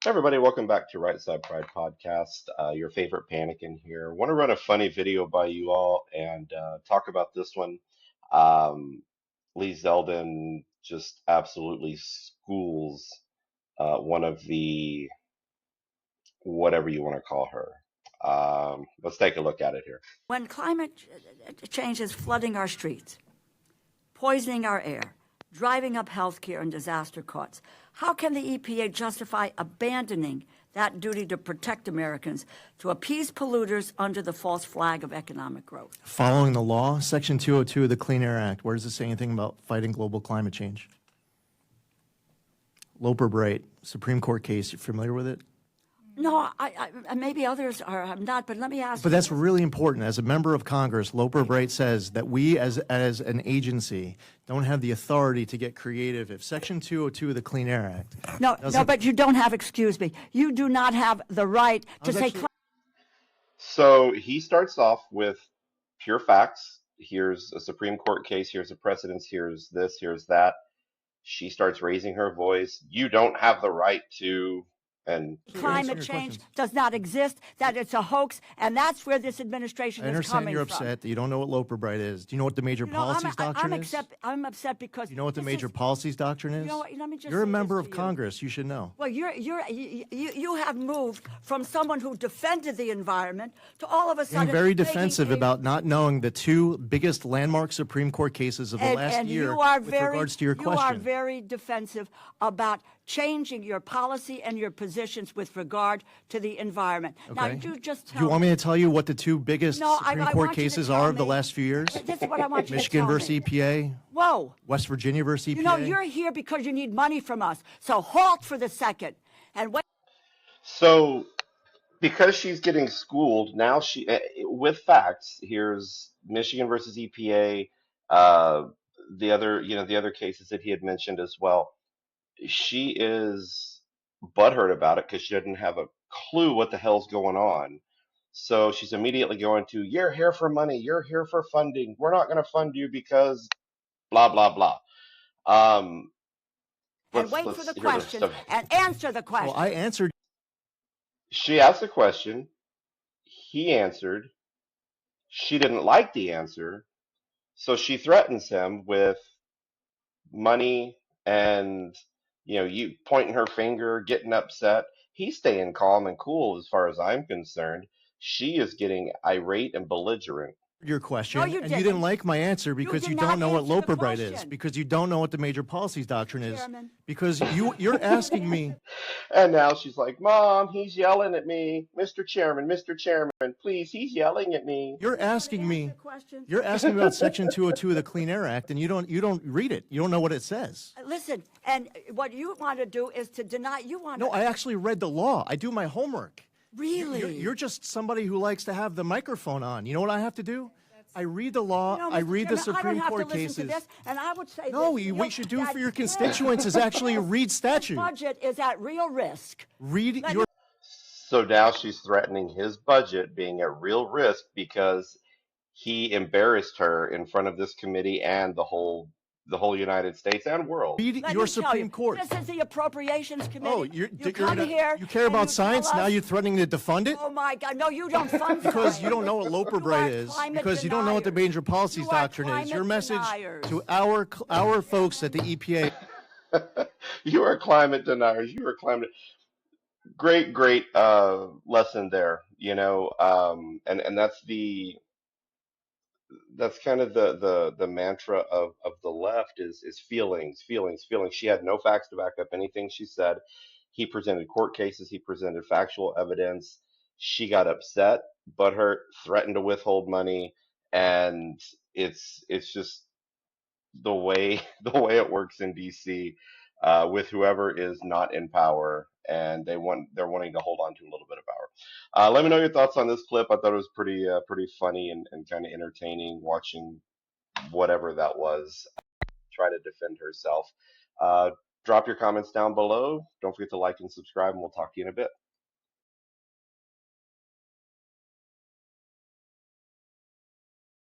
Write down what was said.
Hey everybody, welcome back to Right Side Pride Podcast. Your favorite panic in here. Want to run a funny video by you all and talk about this one. Um, Lee Zelden just absolutely schools one of the whatever you want to call her. Let's take a look at it here. When climate change is flooding our streets, poisoning our air, driving up healthcare and disaster costs, how can the EPA justify abandoning that duty to protect Americans to appease polluters under the false flag of economic growth? Following the law, Section 202 of the Clean Air Act, where does it say anything about fighting global climate change? Loper Bright, Supreme Court case, you familiar with it? No, maybe others are not, but let me ask But you. that's really important. As a member of Congress, Loper Bright says that we as an agency don't have the authority to get creative. If Section 202 of the Clean Air Act No, but you don't have, excuse me, you do not have the right to say. So he starts off with pure facts. Here's a Supreme Court case, here's a precedence, here's this, here's that. She starts raising her voice. You don't have the right to, and Climate change does not exist, that it's a hoax, and that's where this administration I is understand coming you're from. upset that you don't know what Loper Bright is. Do you know what the major policies doctrine is? I'm upset because You know what the this major is- policies doctrine is? You know what, let me just You're a say member this of to you. Congress. You should know. Well, you have moved from someone who defended the environment to all of a sudden Being very making defensive a- about not knowing the two biggest landmark Supreme Court cases of the last and year you are with very, regards to your You are question. very defensive about changing your policy and your positions with regard to the environment. Now, Okay. you just Do tell you want me to tell you what the two biggest No, I Supreme want Court you to cases tell are of the me- last few years? This is what I want you to Michigan tell versus me. EPA, Whoa. West Virginia versus EPA. You know, you're here because you need money from us. So halt for the second. And wait. so because she's getting schooled now, with facts. Here's Michigan versus EPA. Uh, the other cases that he had mentioned as well. She is butthurt about it because she doesn't have a clue what the hell's going on. So she's immediately going to, "You're here for money. You're here for funding. We're not going to fund you because blah blah blah." Um, And wait for the hear this. questions and answer the question. Well, I answered. She asked a question. He answered. She didn't like the answer, so she threatens him with money and you pointing her finger, getting upset. He's staying calm and cool as far as I'm concerned. She is getting irate and belligerent. Your question, No, you and you didn't. didn't like my answer because did you not don't know what answer the Loper Bright is, question. because you don't know what the major policies doctrine is, Chairman. because you're asking me. And now she's like, "Mom, he's yelling at me. Mr. Chairman, please, he's yelling at me." You're asking me. Answer questions. You're asking about Section 202 of the Clean Air Act, and you don't read it. You don't know what it says. Listen, and what you want to do is to deny. You want No, to. I actually read the law. I do my homework. Really? You're just somebody who likes to have the microphone on. You know what I have to do? I read the law. No, I Mr. read the Chairman, Supreme I don't have Court to listen cases. to this, and I would say No, this, what you should do that for your this constituents is actually read statute. budget is at real risk. Read Let your. So now she's threatening his budget being at real risk because he embarrassed her in front of this committee and the whole United States and world. Read Let your me tell Supreme you, Court. This is the Appropriations Committee. Oh, you you're come not- here. You care and about you science? tell Now us, you're threatening to defund it? Oh my God! No, you don't fund Because science. you don't know what Loper You Bright are is. climate Because you don't know what the deniers. major policies You are doctrine is. Your climate message deniers. to our folks at the EPA. You are climate deniers. You are climate. Great lesson there. And that's kind of the mantra of the left is feelings. She had no facts to back up anything she said. He presented court cases, he presented factual evidence. She got upset, butthurt, threatened to withhold money, and it's just the way the way it works in DC with whoever is not in power, and they're wanting to hold on to a little bit of power. Let me know your thoughts on this clip. I thought it was pretty funny and kind of entertaining watching whatever that was try to defend herself. Uh, Drop your comments down below. Don't forget to like and subscribe, and we'll talk to you in a bit.